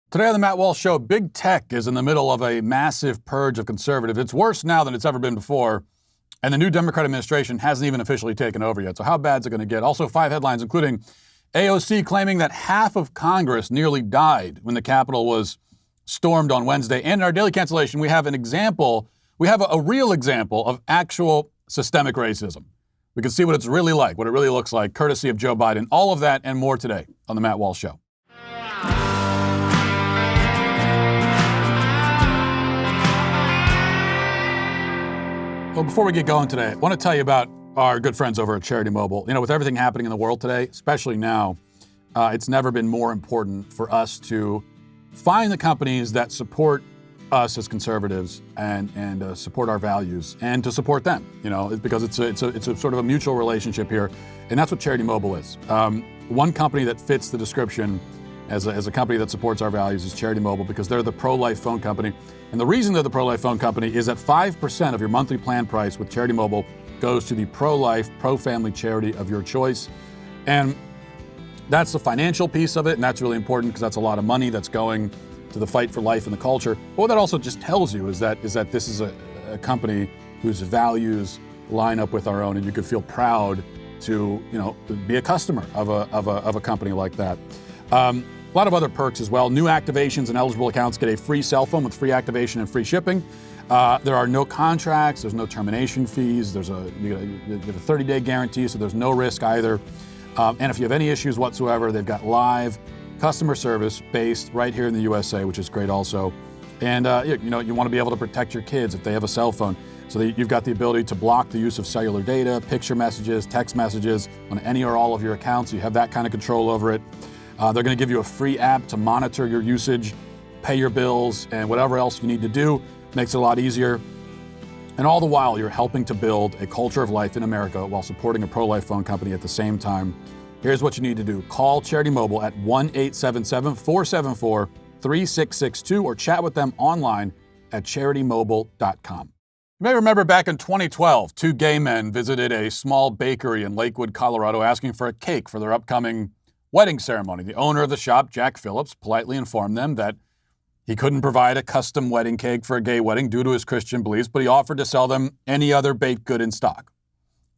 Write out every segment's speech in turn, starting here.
Today on the Matt Walsh Show, big tech is in the middle of a massive purge of conservatives. It's worse now than it's ever been before, and the new Democrat administration hasn't even officially taken over yet. So how bad is it going to get? Also, 5 headlines, including AOC claiming that half of Congress nearly died when the Capitol was stormed on Wednesday. And in our Daily Cancellation, we have an example. We have a real example of actual systemic racism. We can see what it's really like, what it really looks like, courtesy of Joe Biden. All of that and more today on the Matt Walsh Show. Well, before we get going today, I want to tell you about our good friends over at Charity Mobile. You know, with everything happening in the world today, especially now, it's never been more important for us to find the companies that support us as conservatives and support our values, and to support them. You know, because it's a sort of a mutual relationship here, and that's what Charity Mobile is. One company that fits the description as a company that supports our values is Charity Mobile, because they're the pro-life phone company. And the reason they're the pro-life phone company is that 5% of your monthly plan price with Charity Mobile goes to the pro-life, pro-family charity of your choice. And that's the financial piece of it, and that's really important because that's a lot of money that's going to the fight for life and the culture. But what that also just tells you is that this is a company whose values line up with our own, and you could feel proud to, you know, be a customer of a company like that. A lot of other perks as well. New activations and eligible accounts get a free cell phone with free activation and free shipping. There are no contracts. There's no termination fees. You have a 30-day guarantee, so there's no risk either. And if you have any issues whatsoever, they've got live customer service based right here in the USA, which is great also. And you want to be able to protect your kids if they have a cell phone, so that you've got the ability to block the use of cellular data, picture messages, text messages on any or all of your accounts. You have that kind of control over it. They're going to give you a free app to monitor your usage, pay your bills, and whatever else you need to do. Makes it a lot easier. And all the while, you're helping to build a culture of life in America while supporting a pro-life phone company at the same time. Here's what you need to do. Call Charity Mobile at 1-877-474-3662 or chat with them online at CharityMobile.com. You may remember back in 2012, 2 gay men visited a small bakery in Lakewood, Colorado, asking for a cake for their upcoming wedding ceremony. The owner of the shop, Jack Phillips, politely informed them that he couldn't provide a custom wedding cake for a gay wedding due to his Christian beliefs, but he offered to sell them any other baked good in stock.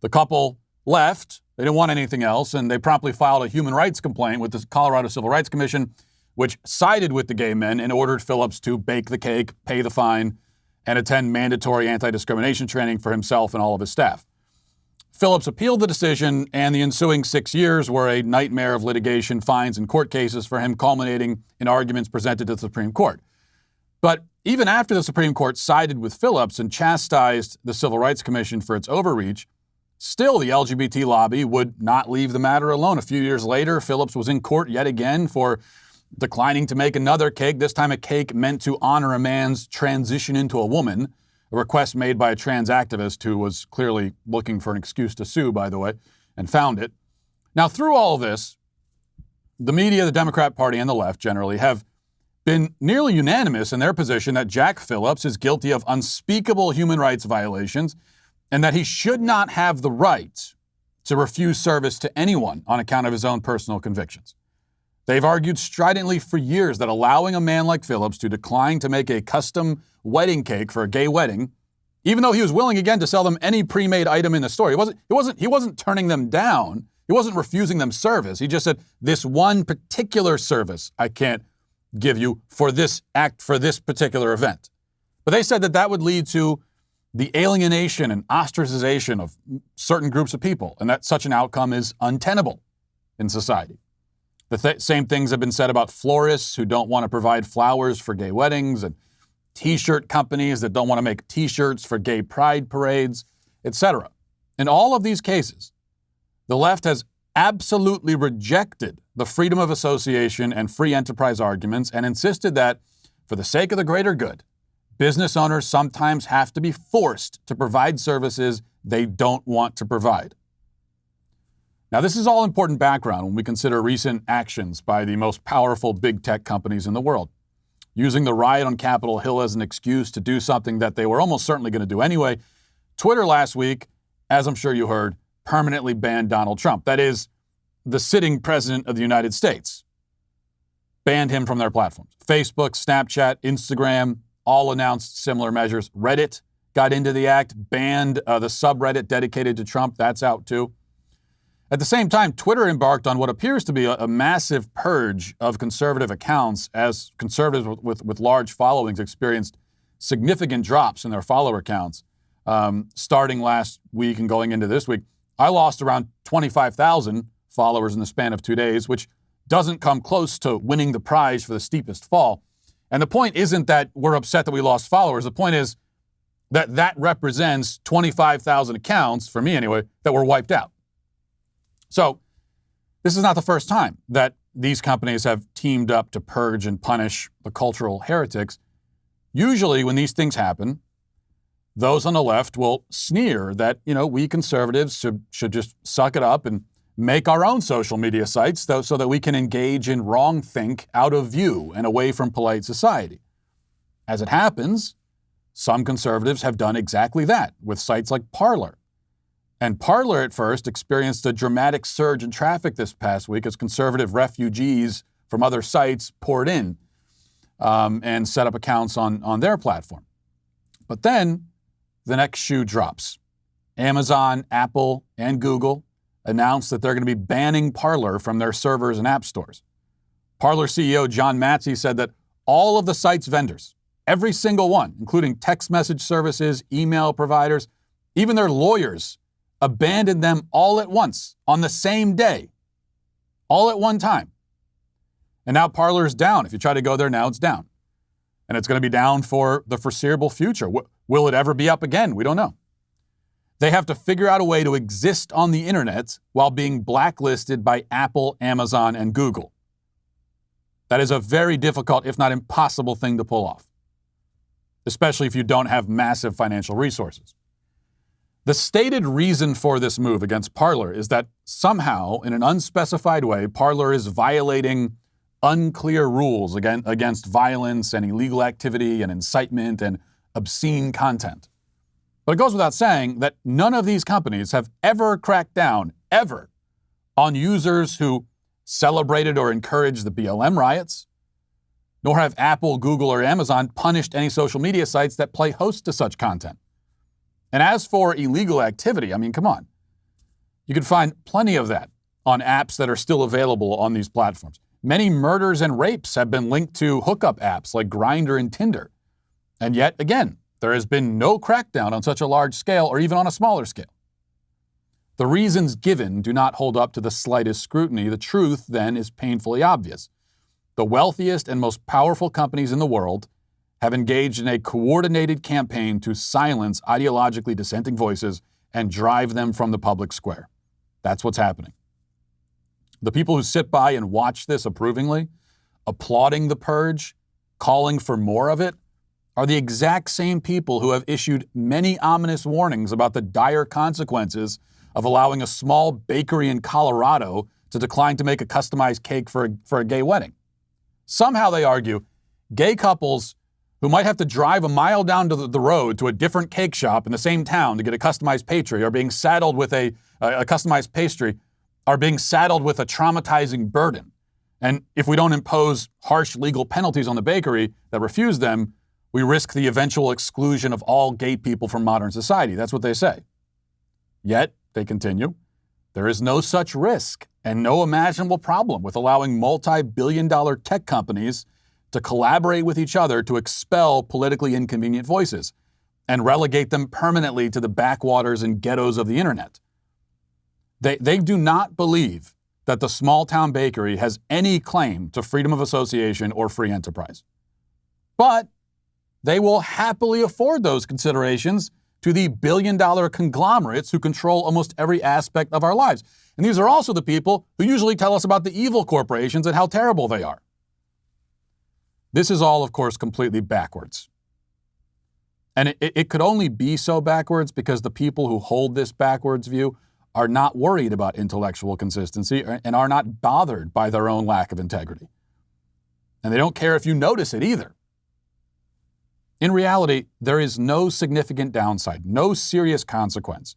The couple left. They didn't want anything else, and they promptly filed a human rights complaint with the Colorado Civil Rights Commission, which sided with the gay men and ordered Phillips to bake the cake, pay the fine, and attend mandatory anti-discrimination training for himself and all of his staff. Phillips appealed the decision, and the ensuing 6 years were a nightmare of litigation, fines, and court cases for him, culminating in arguments presented to the Supreme Court. But even after the Supreme Court sided with Phillips and chastised the Civil Rights Commission for its overreach, still the LGBT lobby would not leave the matter alone. A few years later, Phillips was in court yet again for declining to make another cake, this time a cake meant to honor a man's transition into a woman, a request made by a trans activist who was clearly looking for an excuse to sue, by the way, and found it. Now, through all of this, the media, the Democrat Party, and the left generally have been nearly unanimous in their position that Jack Phillips is guilty of unspeakable human rights violations and that he should not have the right to refuse service to anyone on account of his own personal convictions. They've argued stridently for years that allowing a man like Phillips to decline to make a custom wedding cake for a gay wedding, even though he was willing again to sell them any pre-made item in the store, he wasn't turning them down. He wasn't refusing them service. He just said, this one particular service I can't give you for this act, for this particular event. But they said that would lead to the alienation and ostracization of certain groups of people, and that such an outcome is untenable in society. The same things have been said about florists who don't want to provide flowers for gay weddings, and T-shirt companies that don't want to make T-shirts for gay pride parades, etc. In all of these cases, the left has absolutely rejected the freedom of association and free enterprise arguments and insisted that, for the sake of the greater good, business owners sometimes have to be forced to provide services they don't want to provide. Now, this is all important background when we consider recent actions by the most powerful big tech companies in the world, using the riot on Capitol Hill as an excuse to do something that they were almost certainly going to do anyway. Twitter last week, as I'm sure you heard, permanently banned Donald Trump. That is, the sitting president of the United States. banned him from their platforms. Facebook, Snapchat, Instagram all announced similar measures. Reddit got into the act, banned the subreddit dedicated to Trump. That's out too. At the same time, Twitter embarked on what appears to be a massive purge of conservative accounts as conservatives with large followings experienced significant drops in their follower counts starting last week and going into this week. I lost around 25,000 followers in the span of 2 days, which doesn't come close to winning the prize for the steepest fall. And the point isn't that we're upset that we lost followers. The point is that represents 25,000 accounts, for me anyway, that were wiped out. So this is not the first time that these companies have teamed up to purge and punish the cultural heretics. Usually when these things happen, those on the left will sneer that, we conservatives should just suck it up and make our own social media sites so that we can engage in wrong think out of view and away from polite society. As it happens, some conservatives have done exactly that with sites like Parler. And Parler at first experienced a dramatic surge in traffic this past week as conservative refugees from other sites poured in and set up accounts on their platform. But then the next shoe drops. Amazon, Apple, and Google announced that they're going to be banning Parler from their servers and app stores. Parler CEO John Matsey said that all of the site's vendors, every single one, including text message services, email providers, even their lawyers, abandoned them all at once on the same day, all at one time. And now Parler is down. If you try to go there now, it's down. And it's going to be down for the foreseeable future. Will it ever be up again? We don't know. They have to figure out a way to exist on the internet while being blacklisted by Apple, Amazon, and Google. That is a very difficult, if not impossible, thing to pull off, especially if you don't have massive financial resources. The stated reason for this move against Parler is that somehow, in an unspecified way, Parler is violating unclear rules against violence and illegal activity and incitement and obscene content. But it goes without saying that none of these companies have ever cracked down, ever, on users who celebrated or encouraged the BLM riots, nor have Apple, Google, or Amazon punished any social media sites that play host to such content. And as for illegal activity, come on. You can find plenty of that on apps that are still available on these platforms. Many murders and rapes have been linked to hookup apps like Grindr and Tinder. And yet, again, there has been no crackdown on such a large scale or even on a smaller scale. The reasons given do not hold up to the slightest scrutiny. The truth, then, is painfully obvious. The wealthiest and most powerful companies in the world have engaged in a coordinated campaign to silence ideologically dissenting voices and drive them from the public square. That's what's happening. The people who sit by and watch this approvingly, applauding the purge, calling for more of it, are the exact same people who have issued many ominous warnings about the dire consequences of allowing a small bakery in Colorado to decline to make a customized cake for a gay wedding. Somehow, they argue, gay couples who might have to drive a mile down to the road to a different cake shop in the same town to get a customized pastry are being saddled with a customized pastry are being saddled with a traumatizing burden. And if we don't impose harsh legal penalties on the bakery that refuse them, we risk the eventual exclusion of all gay people from modern society. That's what they say. Yet, they continue, there is no such risk and no imaginable problem with allowing multi-billion-dollar tech companies to collaborate with each other to expel politically inconvenient voices and relegate them permanently to the backwaters and ghettos of the internet. They do not believe that the small-town bakery has any claim to freedom of association or free enterprise. But they will happily afford those considerations to the billion-dollar conglomerates who control almost every aspect of our lives. And these are also the people who usually tell us about the evil corporations and how terrible they are. This is all, of course, completely backwards. And it could only be so backwards because the people who hold this backwards view are not worried about intellectual consistency and are not bothered by their own lack of integrity. And they don't care if you notice it either. In reality, there is no significant downside, no serious consequence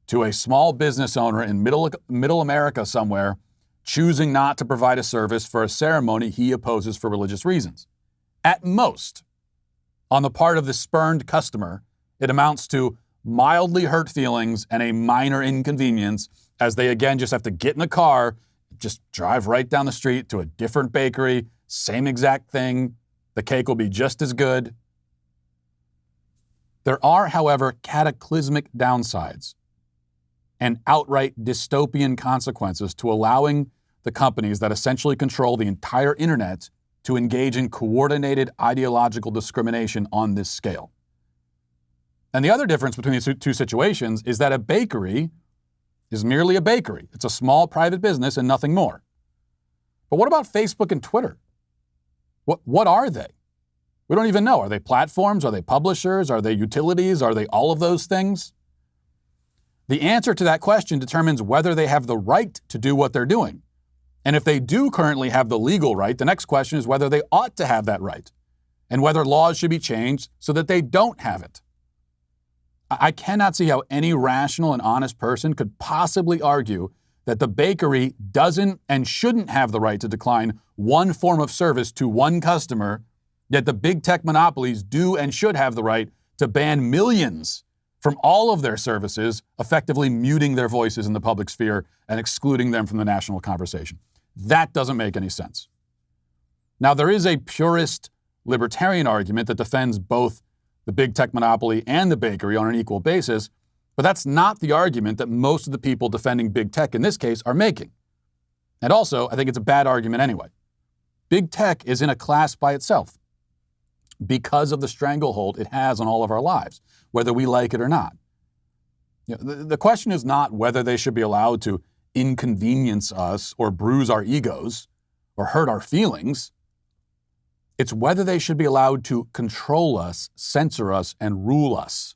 to a small business owner in middle America somewhere choosing not to provide a service for a ceremony he opposes for religious reasons. At most, on the part of the spurned customer, it amounts to mildly hurt feelings and a minor inconvenience as they again just have to get in a car, just drive right down the street to a different bakery, same exact thing. The cake will be just as good. There are, however, cataclysmic downsides and outright dystopian consequences to allowing the companies that essentially control the entire internet to engage in coordinated ideological discrimination on this scale. And the other difference between these two situations is that a bakery is merely a bakery. It's a small private business and nothing more. But what about Facebook and Twitter? What are they? We don't even know. Are they platforms? Are they publishers? Are they utilities? Are they all of those things? The answer to that question determines whether they have the right to do what they're doing. And if they do currently have the legal right, the next question is whether they ought to have that right and whether laws should be changed so that they don't have it. I cannot see how any rational and honest person could possibly argue that the bakery doesn't and shouldn't have the right to decline one form of service to one customer, yet the big tech monopolies do and should have the right to ban millions from all of their services, effectively muting their voices in the public sphere and excluding them from the national conversation. That doesn't make any sense. Now, there is a purist libertarian argument that defends both the big tech monopoly and the bakery on an equal basis, but that's not the argument that most of the people defending big tech in this case are making. And also, I think it's a bad argument anyway. Big tech is in a class by itself because of the stranglehold it has on all of our lives, whether we like it or not. You know, the question is not whether they should be allowed to inconvenience us or bruise our egos or hurt our feelings. It's whether they should be allowed to control us, censor us, and rule us.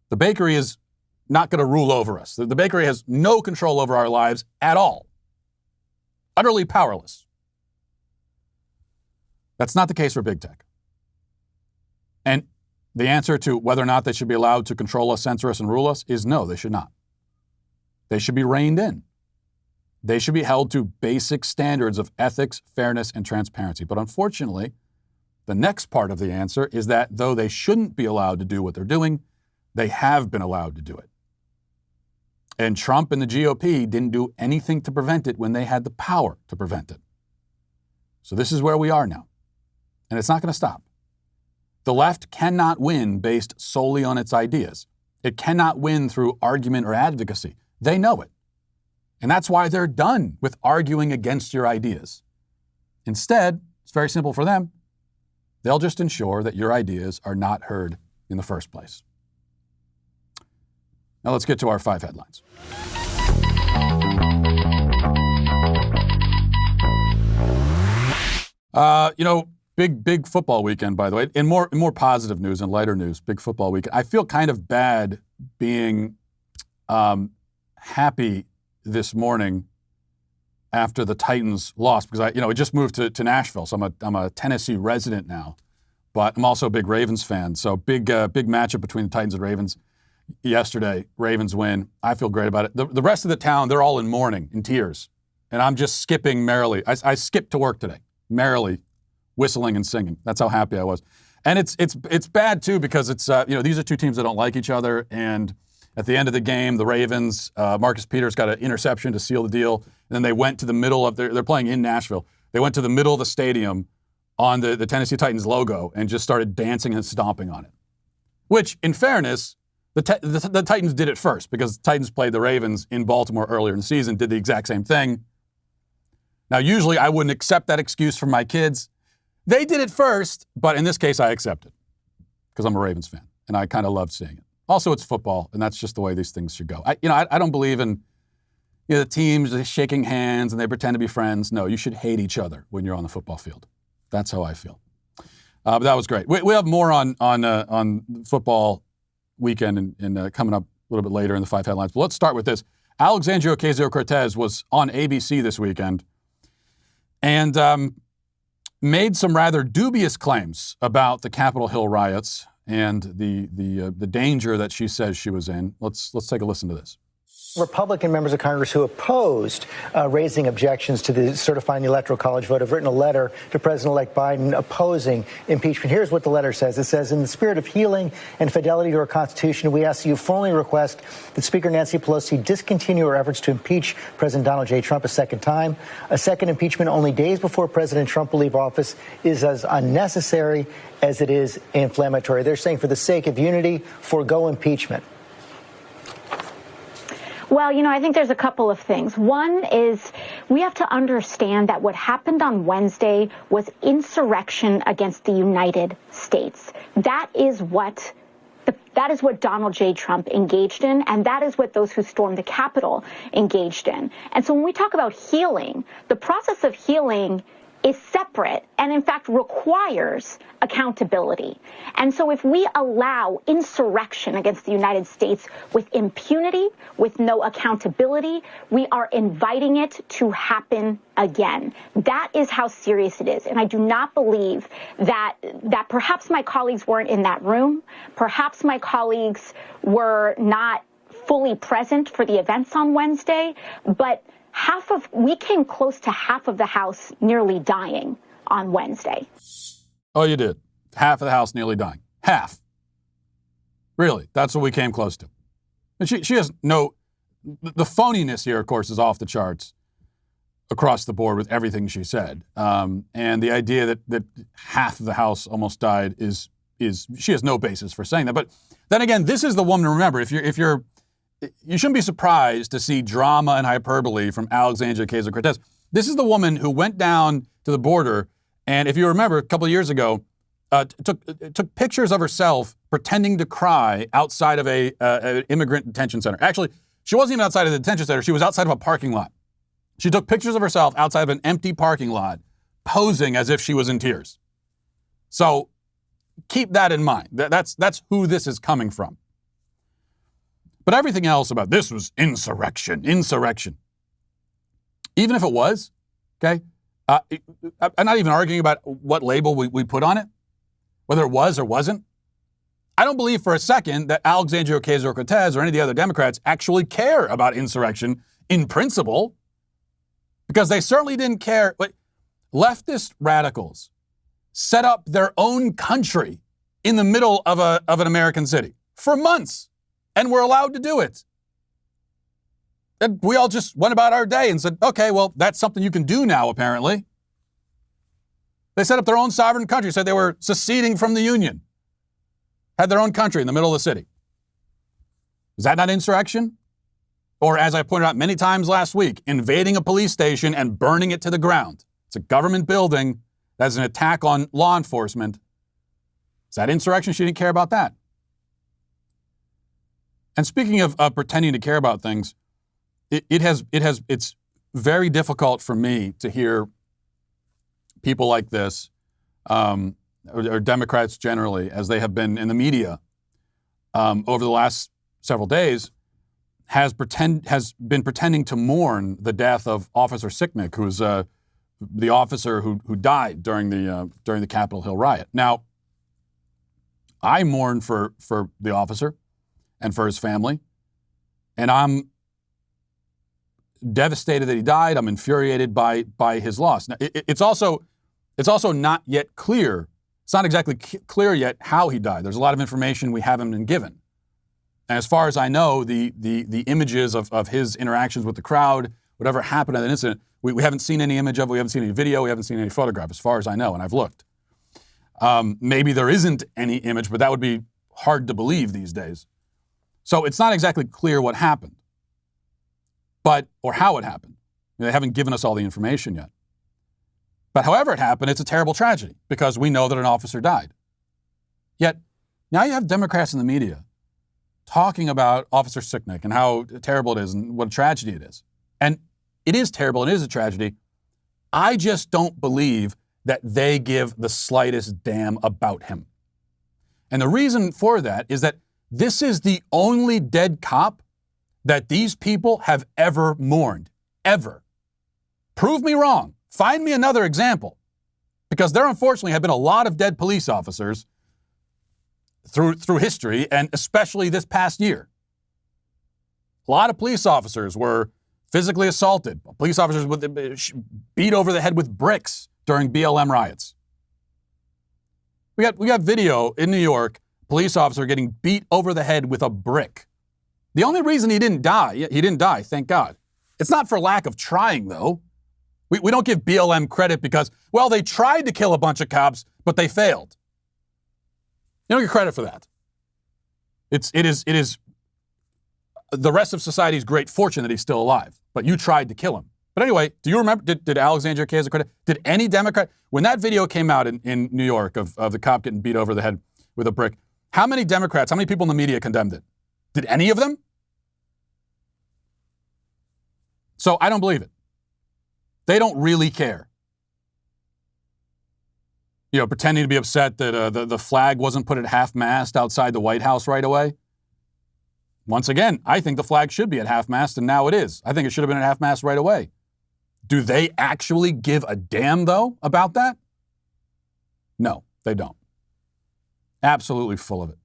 The bakery is not going to rule over us. The bakery has no control over our lives at all. Utterly powerless. That's not the case for big tech. And the answer to whether or not they should be allowed to control us, censor us, and rule us is no, they should not. They should be reined in. They should be held to basic standards of ethics, fairness, and transparency. But unfortunately, the next part of the answer is that though they shouldn't be allowed to do what they're doing, they have been allowed to do it. And Trump and the GOP didn't do anything to prevent it when they had the power to prevent it. So this is where we are now. And it's not going to stop. The left cannot win based solely on its ideas. It cannot win through argument or advocacy. They know it. And that's why they're done with arguing against your ideas. Instead, it's very simple for them. They'll just ensure that your ideas are not heard in the first place. Now let's get to our 5 headlines. Big football weekend, by the way. In more positive news and lighter news, big football weekend. I feel kind of bad being happy this morning after the Titans lost because I just moved to Nashville, so I'm a Tennessee resident now, but I'm also a big Ravens fan. So big matchup between the Titans and Ravens yesterday. Ravens win. I feel great about it. The rest of the town, they're all in mourning, in tears, and I'm just skipping merrily. I skipped to work today, merrily, whistling and singing. That's how happy I was. And it's bad too because it's these are two teams that don't like each other, and at the end of the game, the Ravens, Marcus Peters got an interception to seal the deal. And then they went to the middle of they're playing in Nashville. They went to the middle of the stadium on the Tennessee Titans logo and just started dancing and stomping on it. Which, in fairness, the Titans did it first because the Titans played the Ravens in Baltimore earlier in the season, did the exact same thing. Now, usually I wouldn't accept that excuse from my kids. They did it first, but in this case, I accept it because I'm a Ravens fan and I kind of loved seeing it. Also, it's football, and that's just the way these things should go. I don't believe in the teams shaking hands and they pretend to be friends. No, you should hate each other when you're on the football field. That's how I feel. But that was great. We have more on football weekend and coming up a little bit later in the 5 headlines. But let's start with this. Alexandria Ocasio-Cortez was on ABC this weekend and made some rather dubious claims about the Capitol Hill riots and the danger that she says she was in. Let's take a listen to this. Republican members of Congress who opposed raising objections to certifying the Electoral College vote have written a letter to President-elect Biden opposing impeachment. Here's what the letter says. It says, in the spirit of healing and fidelity to our Constitution, we ask you formally request that Speaker Nancy Pelosi discontinue her efforts to impeach President Donald J. Trump a second time. A second impeachment only days before President Trump will leave office is as unnecessary as it is inflammatory. They're saying for the sake of unity, forego impeachment. Well, I think there's a couple of things. One is we have to understand that what happened on Wednesday was insurrection against the United States. That is what Donald J. Trump engaged in, and that is what those who stormed the Capitol engaged in. And so when we talk about healing, the process of healing is separate and, in fact, requires accountability. And so if we allow insurrection against the United States with impunity, with no accountability, we are inviting it to happen again. That is how serious it is. And I do not believe that perhaps my colleagues weren't in that room. Perhaps my colleagues were not fully present for the events on Wednesday, but we came close to half of the House nearly dying on Wednesday. Oh, you did. Half of the House nearly dying. Half. Really, that's what we came close to. And she has no... The phoniness here, of course, is off the charts across the board with everything she said. And the idea that half of the House almost died is she has no basis for saying that. But then again, this is the woman to remember. You shouldn't be surprised to see drama and hyperbole from Alexandria Ocasio-Cortez. This is the woman who went down to the border, and if you remember, a couple of years ago, took pictures of herself pretending to cry outside of an immigrant detention center. Actually, she wasn't even outside of the detention center. She was outside of a parking lot. She took pictures of herself outside of an empty parking lot, posing as if she was in tears. So keep that in mind. That's who this is coming from. But everything else about this was insurrection. Even if it was, okay, I'm not even arguing about what label we put on it, whether it was or wasn't. I don't believe for a second that Alexandria Ocasio-Cortez or any of the other Democrats actually care about insurrection in principle, because they certainly didn't care. But leftist radicals set up their own country in the middle of an American city for months. And we're allowed to do it. And we all just went about our day and said, okay, well, that's something you can do now, apparently. They set up their own sovereign country, said they were seceding from the Union, had their own country in the middle of the city. Is that not insurrection? Or, as I pointed out many times last week, invading a police station and burning it to the ground. It's a government building. That's an attack on law enforcement. Is that insurrection? She didn't care about that. And speaking of pretending to care about things, it's very difficult for me to hear people like this, or Democrats generally, as they have been in the media over the last several days, has been pretending to mourn the death of Officer Sicknick, who's the officer who died during the Capitol Hill riot. Now, I mourn for the officer and for his family. And I'm devastated that he died. I'm infuriated by his loss. Now, it's also not yet clear. It's not exactly clear yet how he died. There's a lot of information we haven't been given. And as far as I know, the images of his interactions with the crowd, whatever happened at that incident, we haven't seen any image of it. We haven't seen any video. We haven't seen any photograph, as far as I know, and I've looked. Maybe there isn't any image, but that would be hard to believe these days. So it's not exactly clear what happened, or how it happened. They haven't given us all the information yet. But however it happened, it's a terrible tragedy because we know that an officer died. Yet now you have Democrats in the media talking about Officer Sicknick and how terrible it is and what a tragedy it is. And it is terrible and it is a tragedy. I just don't believe that they give the slightest damn about him. And the reason for that is that this is the only dead cop that these people have ever mourned. Ever. Prove me wrong. Find me another example. Because there unfortunately have been a lot of dead police officers through history, and especially this past year. A lot of police officers were physically assaulted. Police officers were beat over the head with bricks during BLM riots. We got video in New York, police officer getting beat over the head with a brick. The only reason he didn't die, thank God. It's not for lack of trying, though. We don't give BLM credit because, well, they tried to kill a bunch of cops, but they failed. You don't get credit for that. It is the rest of society's great fortune that he's still alive, but you tried to kill him. But anyway, do you remember, did Alexandria Ocasio credit? Did any Democrat, when that video came out in New York of the cop getting beat over the head with a brick, how many Democrats, how many people in the media condemned it? Did any of them? So I don't believe it. They don't really care. You know, pretending to be upset that the flag wasn't put at half-mast outside the White House right away. Once again, I think the flag should be at half-mast, and now it is. I think it should have been at half-mast right away. Do they actually give a damn, though, about that? No, they don't. Absolutely full of it.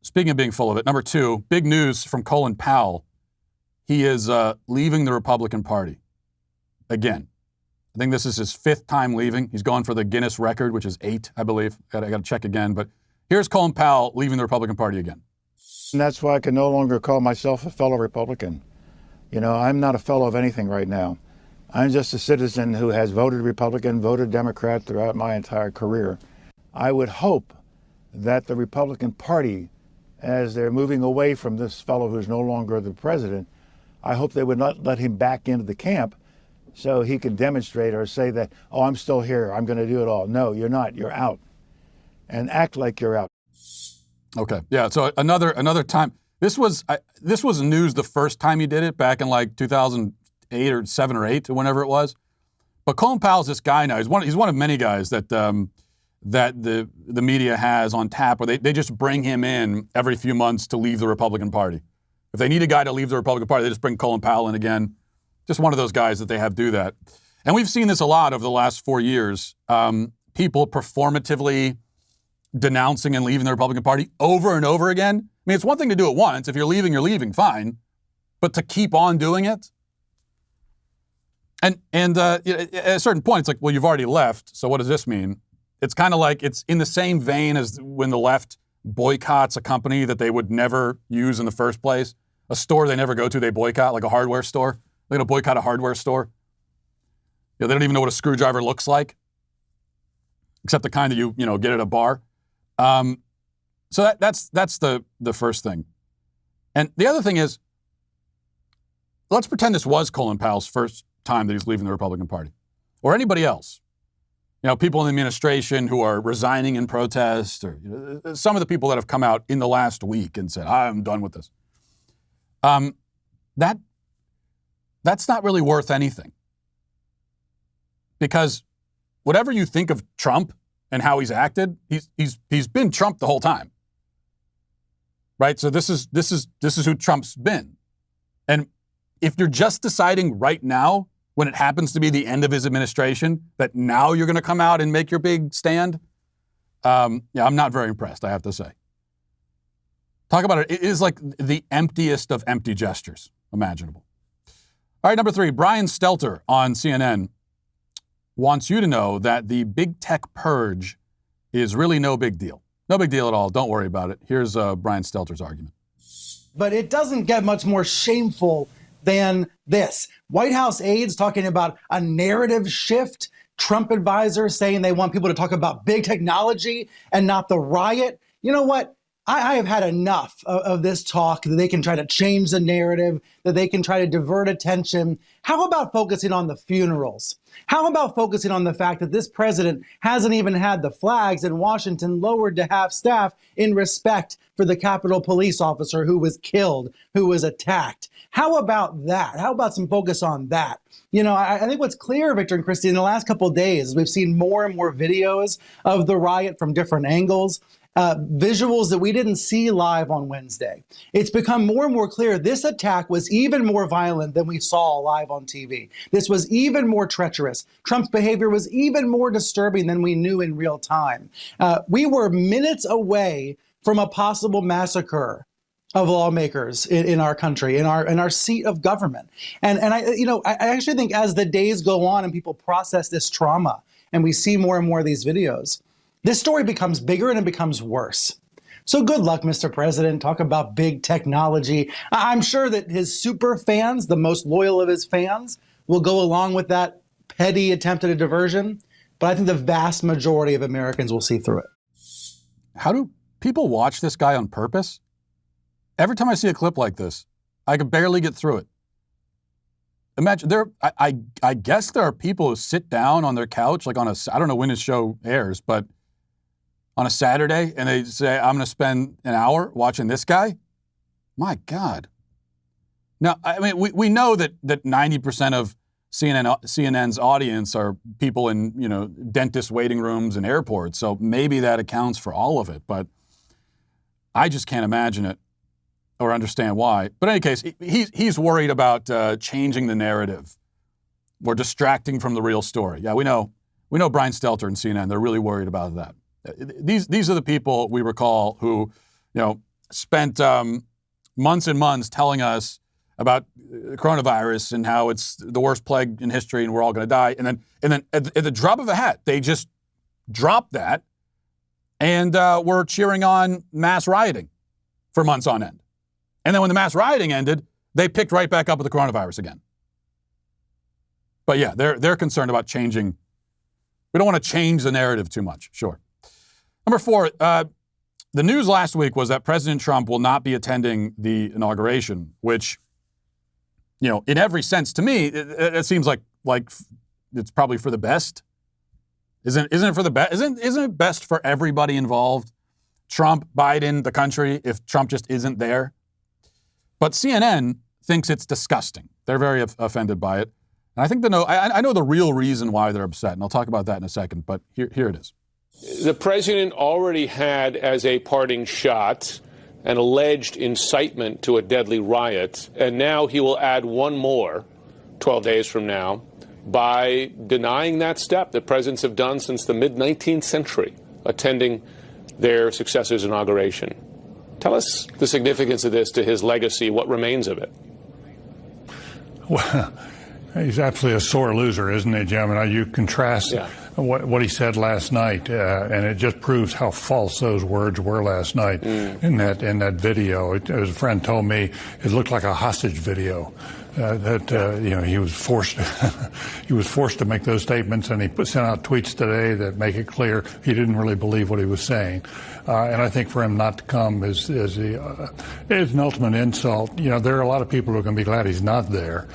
Speaking of being full of it, number 2, big news from Colin Powell. He is leaving the Republican Party again. I think this is his 5th time leaving. He's going for the Guinness record, which is 8, I believe. I got to check again. But here's Colin Powell leaving the Republican Party again. And that's why I can no longer call myself a fellow Republican. You know, I'm not a fellow of anything right now. I'm just a citizen who has voted Republican, voted Democrat throughout my entire career. I would hope that the Republican Party, as they're moving away from this fellow who's no longer the president, I hope they would not let him back into the camp so he can demonstrate or say that, oh, I'm still here, I'm going to do it all. No, you're not. You're out. And act like you're out. Okay. Yeah. So another time. This was news the first time he did it back in like 2008 or 7 or 8 or whenever it was. But Colin Powell's this guy now. He's one of many guys that the media has on tap where they just bring him in every few months to leave the Republican Party. If they need a guy to leave the Republican Party, they just bring Colin Powell in again. Just one of those guys that they have do that. And we've seen this a lot over the last 4 years. People performatively denouncing and leaving the Republican Party over and over again. I mean, it's one thing to do it once. If you're leaving, fine. But to keep on doing it? And at a certain point, it's like, well, you've already left, so what does this mean? It's kind of like it's in the same vein as when the left boycotts a company that they would never use in the first place. A store they never go to, they boycott, like a hardware store. They're going to boycott a hardware store. They don't even know what a screwdriver looks like, except the kind that you get at a bar. So that's the first thing. And the other thing is, let's pretend this was Colin Powell's first time that he's leaving the Republican Party, or anybody else. People in the administration who are resigning in protest, or some of the people that have come out in the last week and said, I'm done with this. That's not really worth anything. Because whatever you think of Trump and how he's acted, he's been Trump the whole time. Right? So this is who Trump's been. And if you're just deciding right now, when it happens to be the end of his administration, that now you're going to come out and make your big stand, I'm not very impressed, I have to say. Talk about it. It is like the emptiest of empty gestures imaginable. All right, number 3, Brian Stelter on CNN wants you to know that the big tech purge is really no big deal. No big deal at all. Don't worry about it. Here's Brian Stelter's argument. But it doesn't get much more shameful than this. White House aides talking about a narrative shift. Trump advisors saying they want people to talk about big technology and not the riot. You know what? I have had enough of this talk that they can try to change the narrative, that they can try to divert attention. How about focusing on the funerals? How about focusing on the fact that this president hasn't even had the flags in Washington lowered to half staff in respect for the Capitol police officer who was killed, who was attacked? How about that? How about some focus on that? I think what's clear, Victor and Christy, in the last couple of days, we've seen more and more videos of the riot from different angles. Visuals that we didn't see live on Wednesday. It's become more and more clear this attack was even more violent than we saw live on TV. This was even more treacherous. Trump's behavior was even more disturbing than we knew in real time. We were minutes away from a possible massacre of lawmakers in our country, in our seat of government. And I actually think as the days go on and people process this trauma and we see more and more of these videos, this story becomes bigger and it becomes worse. So good luck, Mr. President. Talk about big technology. I'm sure that his super fans, the most loyal of his fans, will go along with that petty attempt at a diversion. But I think the vast majority of Americans will see through it. How do people watch this guy on purpose? Every time I see a clip like this, I can barely get through it. Imagine I guess there are people who sit down on their couch, like I don't know when his show airs, but on a Saturday, and they say, I'm going to spend an hour watching this guy? My God. Now, I mean, we know that 90% of CNN's audience are people in, dentist waiting rooms and airports, so maybe that accounts for all of it, but I just can't imagine it or understand why. But in any case, he's worried about changing the narrative or distracting from the real story. Yeah, we know Brian Stelter and CNN, they're really worried about that. These are the people we recall who, spent months and months telling us about coronavirus and how it's the worst plague in history and we're all going to die. And then at the drop of a hat, they just dropped that and were cheering on mass rioting for months on end. And then when the mass rioting ended, they picked right back up with the coronavirus again. But yeah, they're concerned about changing. We don't want to change the narrative too much. Sure. Number 4, the news last week was that President Trump will not be attending the inauguration, which, in every sense to me, it seems like it's probably for the best. Isn't it for the best? Isn't it best for everybody involved? Trump, Biden, the country, if Trump just isn't there. But CNN thinks it's disgusting. They're very offended by it. And I think I know the real reason why they're upset, and I'll talk about that in a second, but here it is. The president already had as a parting shot an alleged incitement to a deadly riot, and now he will add one more 12 days from now by denying that step that presidents have done since the mid-19th century, attending their successor's inauguration. Tell us the significance of this to his legacy, what remains of it. Well, he's absolutely a sore loser, isn't he, Jim? And you contrast what he said last night, and it just proves how false those words were last night in that video. As a friend told me, it looked like a hostage video. He was forced to make those statements, and he sent out tweets today that make it clear he didn't really believe what he was saying. And I think for him not to come is an ultimate insult. There are a lot of people who are going to be glad he's not there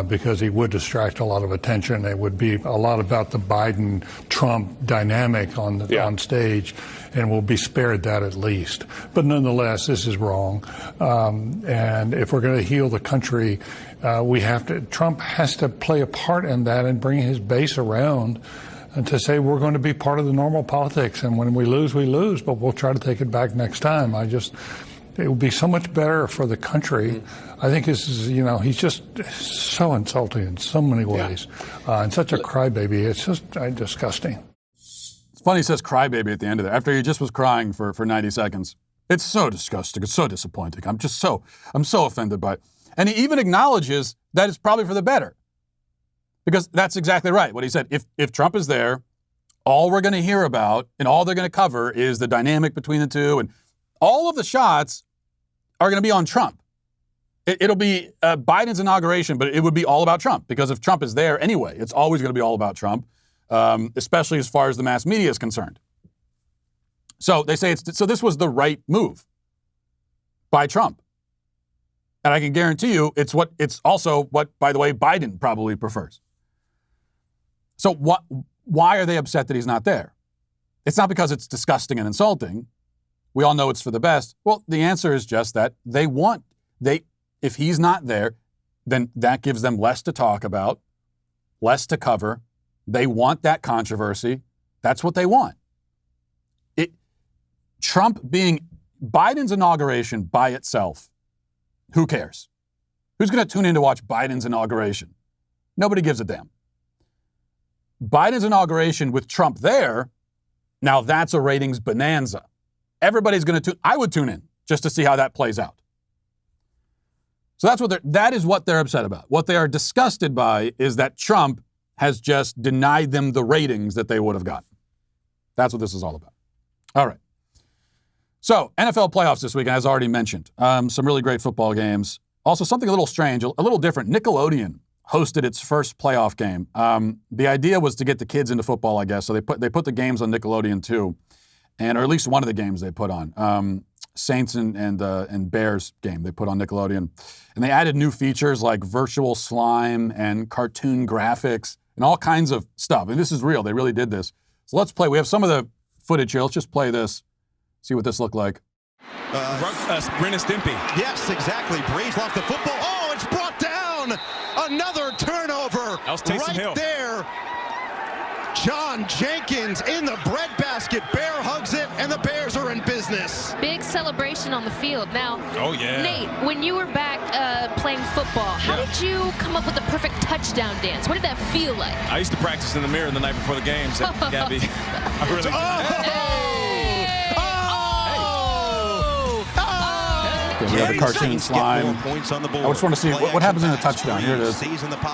because he would distract a lot of attention. It would be a lot about the Biden-Trump dynamic on stage, and we'll be spared that at least. But nonetheless, this is wrong. And if we're going to heal the country, Trump has to play a part in that and bring his base around and to say we're going to be part of the normal politics. And when we lose, but we'll try to take it back next time. it would be so much better for the country. I think this is, he's just so insulting in so many ways and such a crybaby. It's just disgusting. It's funny he says crybaby at the end of it, after he just was crying for 90 seconds. It's so disgusting. It's so disappointing. I'm so offended by it. And he even acknowledges that it's probably for the better. Because that's exactly right. What he said, if Trump is there, all we're going to hear about and all they're going to cover is the dynamic between the two. And all of the shots are going to be on Trump. It'll be Biden's inauguration, but it would be all about Trump. Because if Trump is there anyway, it's always going to be all about Trump, especially as far as the mass media is concerned. So they say so this was the right move by Trump. And I can guarantee you it's also what, by the way, Biden probably prefers. So why are they upset that he's not there? It's not because it's disgusting and insulting. We all know it's for the best. Well, the answer is just that if he's not there, then that gives them less to talk about, less to cover. They want that controversy. That's what they want. Biden's inauguration by itself, who cares? Who's going to tune in to watch Biden's inauguration? Nobody gives a damn. Biden's inauguration with Trump there, now that's a ratings bonanza. Everybody's going to I would tune in just to see how that plays out. So that is what they're upset about. What they are disgusted by is that Trump has just denied them the ratings that they would have gotten. That's what this is all about. All right. So NFL playoffs this weekend, as already mentioned. Some really great football games. Also something a little strange, a little different. Nickelodeon hosted its first playoff game. The idea was to get the kids into football, I guess. So they put the games on Nickelodeon too, or at least one of the games they put on. Saints and Bears game they put on Nickelodeon, and they added new features like virtual slime and cartoon graphics and all kinds of stuff. And this is real; they really did this. So let's play. We have some of the footage here. Let's just play this. See what this looked like. Ren and Stimpy. Yes, exactly. Breeze lost the football. Oh, it's brought down. Another turnover. That was Taysom Hill. There. John Jenkins in the breadbasket. Bear hugs it, and the Bears are in business. Big celebration on the field. Now, oh yeah, Nate, when you were back playing football, how did you come up with the perfect touchdown dance? What did that feel like? I used to practice in the mirror the night before the games. Gabby, I really did. Okay, we have the cartoon slime. Points on the board. I just want to see what happens in the touchdown. Here it is. I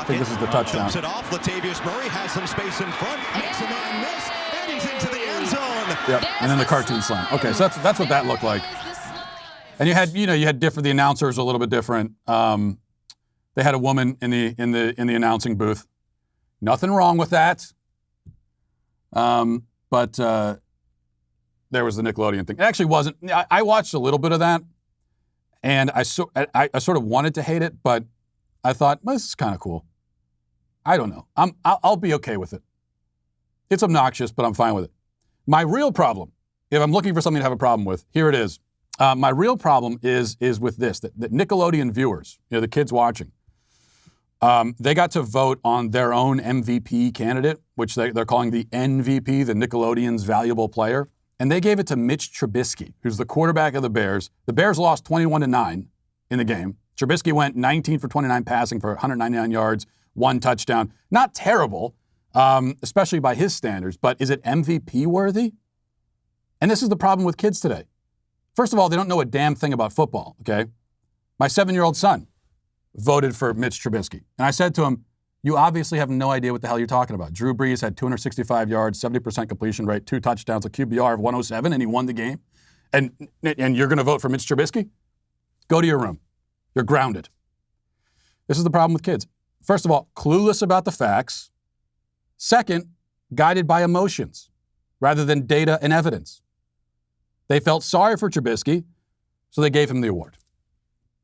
think this is the touchdown. It off. Latavius Murray has some space in front. Makes a man miss, and he's into the end zone. Yep, and then the cartoon slime. Okay, so that's what that looked like. And you had different. The announcers were a little bit different. They had a woman in the announcing booth. Nothing wrong with that. But there was the Nickelodeon thing. It actually wasn't. I watched a little bit of that. And I sort of wanted to hate it, but I thought, well, this is kind of cool. I don't know. I'll be okay with it. It's obnoxious, but I'm fine with it. My real problem, if I'm looking for something to have a problem with, here it is. My real problem is with this, that Nickelodeon viewers, the kids watching, they got to vote on their own MVP candidate, which they're calling the NVP, the Nickelodeon's valuable player. And they gave it to Mitch Trubisky, who's the quarterback of the Bears. The Bears lost 21-9 in the game. Trubisky went 19 for 29 passing for 199 yards, 1 touchdown. Not terrible, especially by his standards, but is it MVP worthy? And this is the problem with kids today. First of all, they don't know a damn thing about football, okay? My 7-year-old son voted for Mitch Trubisky. And I said to him, you obviously have no idea what the hell you're talking about. Drew Brees had 265 yards, 70% completion rate, 2 touchdowns, a QBR of 107, and he won the game. And you're going to vote for Mitch Trubisky? Go to your room. You're grounded. This is the problem with kids. First of all, clueless about the facts. Second, guided by emotions rather than data and evidence. They felt sorry for Trubisky, so they gave him the award.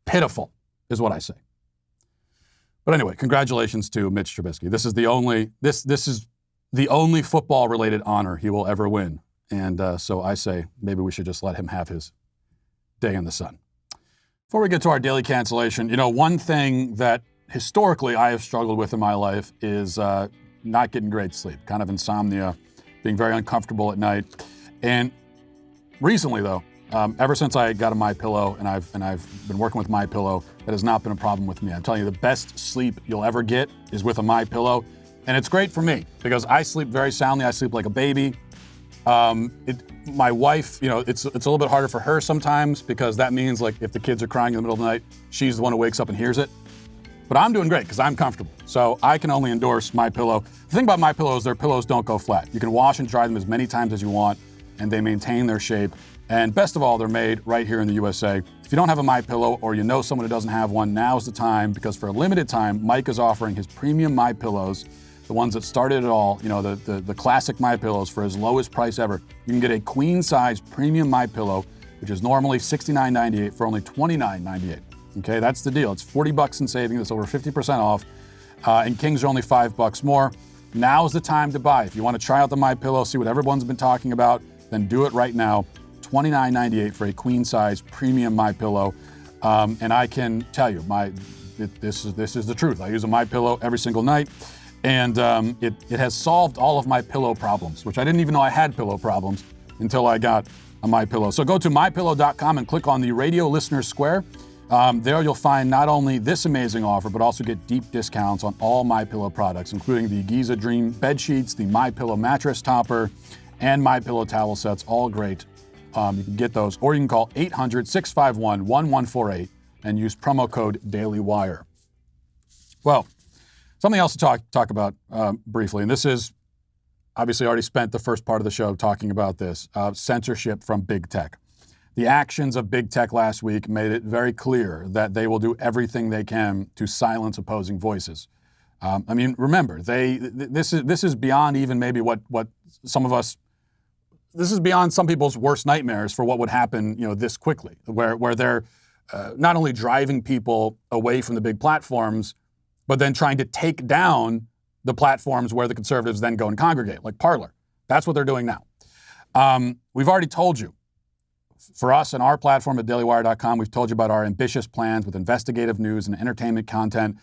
Pitiful is what I say. But anyway, congratulations to Mitch Trubisky. This is the only football-related honor he will ever win. And so I say maybe we should just let him have his day in the sun. Before we get to our daily cancellation, one thing that historically I have struggled with in my life is not getting great sleep, kind of insomnia, being very uncomfortable at night. And recently, though, ever since I got a MyPillow and I've been working with MyPillow, that has not been a problem with me. I'm telling you, the best sleep you'll ever get is with a MyPillow, and it's great for me because I sleep very soundly. I sleep like a baby. My wife, it's a little bit harder for her sometimes because that means like if the kids are crying in the middle of the night, she's the one who wakes up and hears it. But I'm doing great because I'm comfortable. So I can only endorse MyPillow. The thing about MyPillow is their pillows don't go flat. You can wash and dry them as many times as you want, and they maintain their shape. And best of all, they're made right here in the USA. If you don't have a MyPillow or you know someone who doesn't have one, now's the time because for a limited time, Mike is offering his premium MyPillows, the ones that started it all, the classic MyPillows for his lowest price ever. You can get a queen-size premium MyPillow, which is normally $69.98 for only $29.98. Okay, that's the deal. It's $40 in savings. That's over 50% off. And Kings are only $5 more. Now's the time to buy. If you want to try out the MyPillow, see what everyone's been talking about, then do it right now. $29.98 for a queen-size premium MyPillow. And I can tell you, this is the truth. I use a MyPillow every single night. And it has solved all of my pillow problems, which I didn't even know I had pillow problems until I got a MyPillow. So go to MyPillow.com and click on the Radio Listener Square. There you'll find not only this amazing offer, but also get deep discounts on all MyPillow products, including the Giza Dream bed sheets, the MyPillow mattress topper, and MyPillow towel sets, all great. You can get those, or you can call 800-651-1148. and use promo code DailyWire. Well, something else to talk about briefly, and this is obviously already spent the first part of the show talking about this, censorship from big tech. The actions of big tech last week made it very clear that they will do everything they can to silence opposing voices. I mean, remember, this is beyond even maybe what some of us. This is beyond some people's worst nightmares for what would happen, this quickly, where they're not only driving people away from the big platforms, but then trying to take down the platforms where the conservatives then go and congregate, like Parler. That's what they're doing now. We've already told you. For us and our platform at dailywire.com, we've told you about our ambitious plans with investigative news and entertainment content.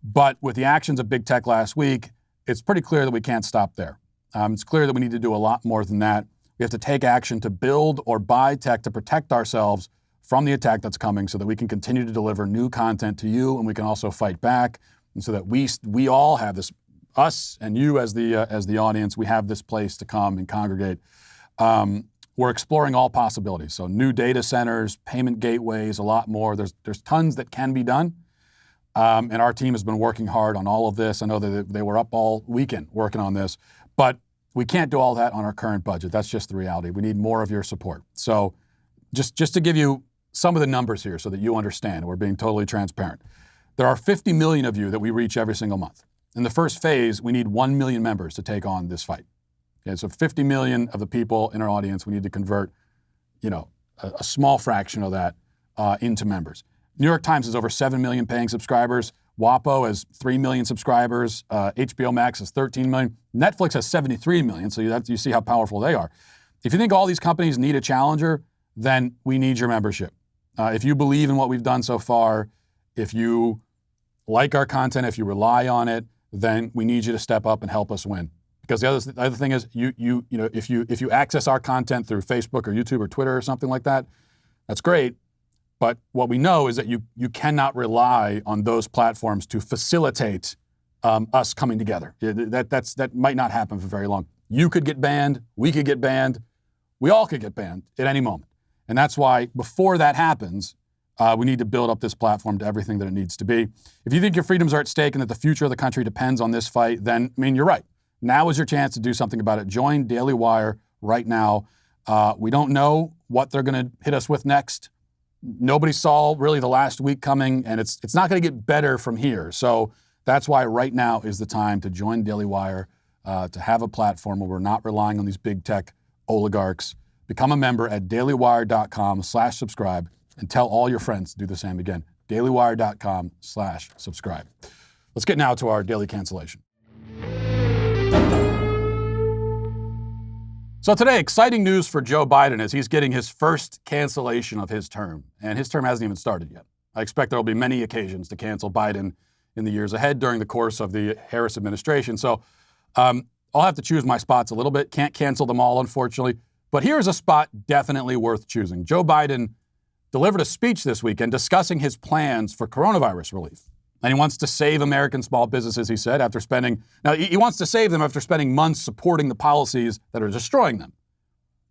But with the actions of big tech last week, it's pretty clear that we can't stop there. It's clear that we need to do a lot more than that. We have to take action to build or buy tech to protect ourselves from the attack that's coming so that we can continue to deliver new content to you, and we can also fight back, and so that we all have this, us and you as the audience, we have this place to come and congregate. We're exploring all possibilities. So new data centers, payment gateways, a lot more. There's tons that can be done. And our team has been working hard on all of this. I know that they were up all weekend working on this, but we can't do all that on our current budget. That's just the reality. We need more of your support. So just to give you some of the numbers here so that you understand, we're being totally transparent. There are 50 million of you that we reach every single month. In the first phase, we need 1 million members to take on this fight. Okay, so 50 million of the people in our audience, we need to convert, a small fraction of that into members. New York Times has over 7 million paying subscribers. WAPO has 3 million subscribers. HBO Max has 13 million. Netflix has 73 million, so you see how powerful they are. If you think all these companies need a challenger, then we need your membership. If you believe in what we've done so far, if you like our content, if you rely on it, then we need you to step up and help us win. Because the other thing is, if you access our content through Facebook or YouTube or Twitter or something like that, that's great. But what we know is that you cannot rely on those platforms to facilitate us coming together. That might not happen for very long. You could get banned. We could get banned. We all could get banned at any moment. And that's why before that happens, we need to build up this platform to everything that it needs to be. If you think your freedoms are at stake and that the future of the country depends on this fight, then, you're right. Now is your chance to do something about it. Join Daily Wire right now. We don't know what they're going to hit us with next. Nobody saw really the last week coming, and it's not going to get better from here. So that's why right now is the time to join Daily Wire, to have a platform where we're not relying on these big tech oligarchs. Become a member at dailywire.com/subscribe and tell all your friends to do the same again. dailywire.com/subscribe. Let's get now to our daily cancellation. So today, exciting news for Joe Biden as he's getting his first cancellation of his term. And his term hasn't even started yet. I expect there will be many occasions to cancel Biden in the years ahead during the course of the Harris administration. So I'll have to choose my spots a little bit. Can't cancel them all, unfortunately. But here's a spot definitely worth choosing. Joe Biden delivered a speech this weekend discussing his plans for coronavirus relief. And he wants to save American small businesses, he said, he wants to save them after spending months supporting the policies that are destroying them.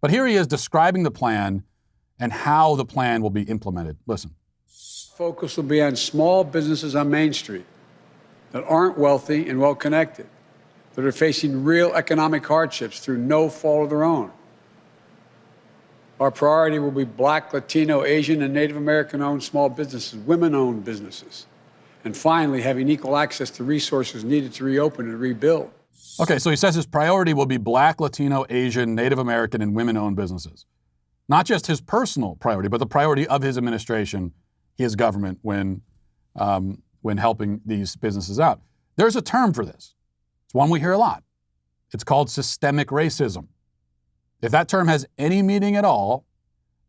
But here he is describing the plan and how the plan will be implemented. Listen. Focus will be on small businesses on Main Street that aren't wealthy and well-connected, that are facing real economic hardships through no fault of their own. Our priority will be Black, Latino, Asian, and Native American-owned small businesses, women-owned businesses. And finally, having equal access to resources needed to reopen and rebuild. Okay, so he says his priority will be Black, Latino, Asian, Native American, and women-owned businesses. Not just his personal priority, but the priority of his administration, his government, when helping these businesses out. There's a term for this. It's one we hear a lot. It's called systemic racism. If that term has any meaning at all,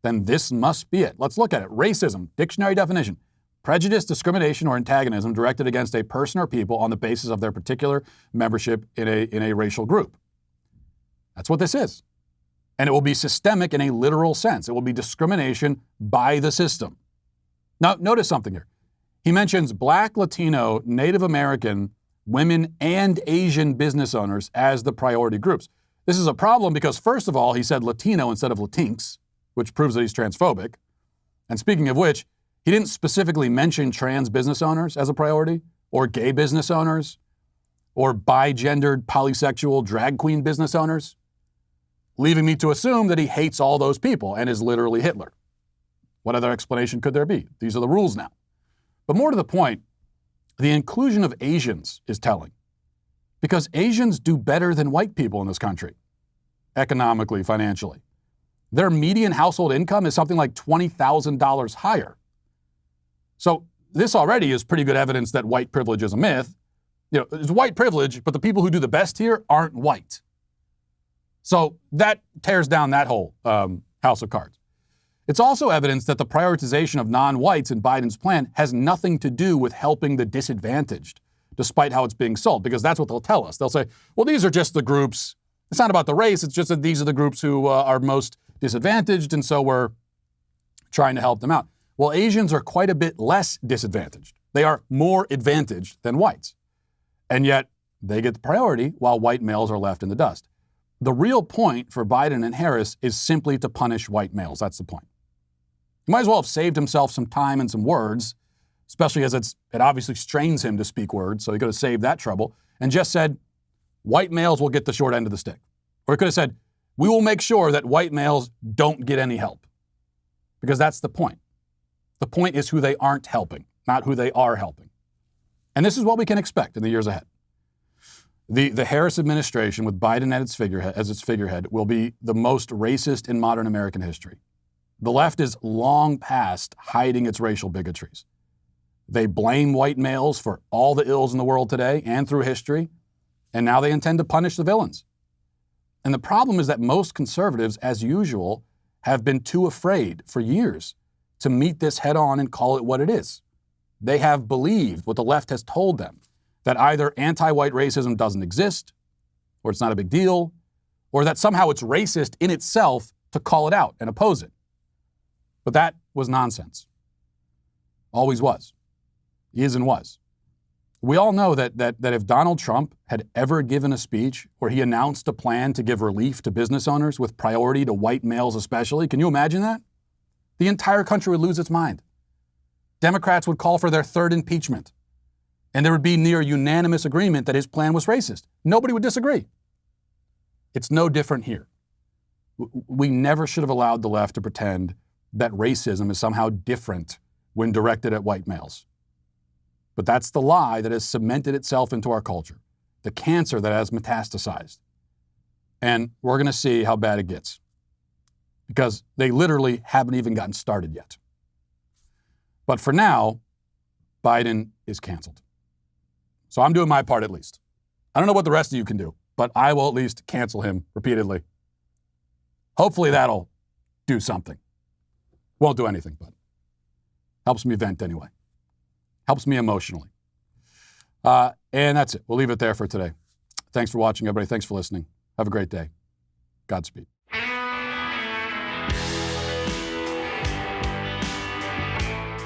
then this must be it. Let's look at it. Racism, dictionary definition. Prejudice, discrimination, or antagonism directed against a person or people on the basis of their particular membership in a racial group. That's what this is. And it will be systemic in a literal sense. It will be discrimination by the system. Now, notice something here. He mentions Black, Latino, Native American, women, and Asian business owners as the priority groups. This is a problem because, first of all, he said Latino instead of Latinx, which proves that he's transphobic. And speaking of which, He didn't specifically mention trans business owners as a priority, or gay business owners, or bi-gendered, polysexual, drag queen business owners, leaving me to assume that he hates all those people and is literally Hitler. What other explanation could there be? These are the rules now. But more to the point, the inclusion of Asians is telling, because Asians do better than white people in this country, economically, financially. Their median household income is something like $20,000 higher. So this already is pretty good evidence that white privilege is a myth. You know, it's white privilege, but the people who do the best here aren't white. So that tears down that whole house of cards. It's also evidence that the prioritization of non-whites in Biden's plan has nothing to do with helping the disadvantaged, despite how it's being sold, because that's what they'll tell us. They'll say, well, these are just the groups. It's not about the race. It's just that these are the groups who are most disadvantaged, and so we're trying to help them out. Well, Asians are quite a bit less disadvantaged. They are more advantaged than whites. And yet they get the priority while white males are left in the dust. The real point for Biden and Harris is simply to punish white males. That's the point. He might as well have saved himself some time and some words, especially as it obviously strains him to speak words, so he could have saved that trouble, and just said, white males will get the short end of the stick. Or he could have said, we will make sure that white males don't get any help. Because that's the point. The point is who they aren't helping, not who they are helping. And this is what we can expect in the years ahead. The Harris administration, with Biden as its figurehead, will be the most racist in modern American history. The left is long past hiding its racial bigotries. They blame white males for all the ills in the world today and through history, and now they intend to punish the villains. And the problem is that most conservatives, as usual, have been too afraid for years to meet this head on and call it what it is. They have believed what the left has told them, that either anti-white racism doesn't exist, or it's not a big deal, or that somehow it's racist in itself to call it out and oppose it. But that was nonsense. Always was. Is and was. We all know that if Donald Trump had ever given a speech where he announced a plan to give relief to business owners with priority to white males especially, can you imagine that? The entire country would lose its mind. Democrats would call for their third impeachment, and there would be near unanimous agreement that his plan was racist. Nobody would disagree. It's no different here. We never should have allowed the left to pretend that racism is somehow different when directed at white males. But that's the lie that has cemented itself into our culture, the cancer that has metastasized. And we're going to see how bad it gets, because they literally haven't even gotten started yet. But for now, Biden is canceled. So I'm doing my part at least. I don't know what the rest of you can do, but I will at least cancel him repeatedly. Hopefully that'll do something. Won't do anything, but helps me vent anyway. Helps me emotionally. And that's it. We'll leave it there for today. Thanks for watching, everybody. Thanks for listening. Have a great day. Godspeed.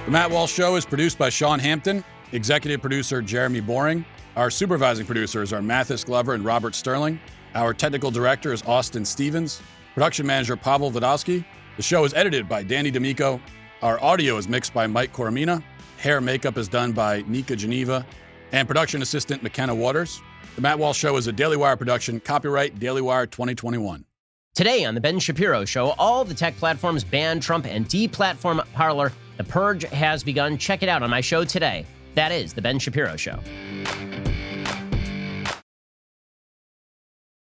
The Matt Walsh Show is produced by Sean Hampton, executive producer Jeremy Boring. Our supervising producers are Mathis Glover and Robert Sterling. Our technical director is Austin Stevens. Production manager Pavel Vodosky. The show is edited by Danny D'Amico. Our audio is mixed by Mike Coromina. Hair and makeup is done by Nika Geneva. And production assistant McKenna Waters. The Matt Walsh Show is a Daily Wire production. Copyright Daily Wire 2021. Today on The Ben Shapiro Show, all the tech platforms banned Trump and deplatform Parler. The Purge has begun. Check it out on my show today. That is The Ben Shapiro Show.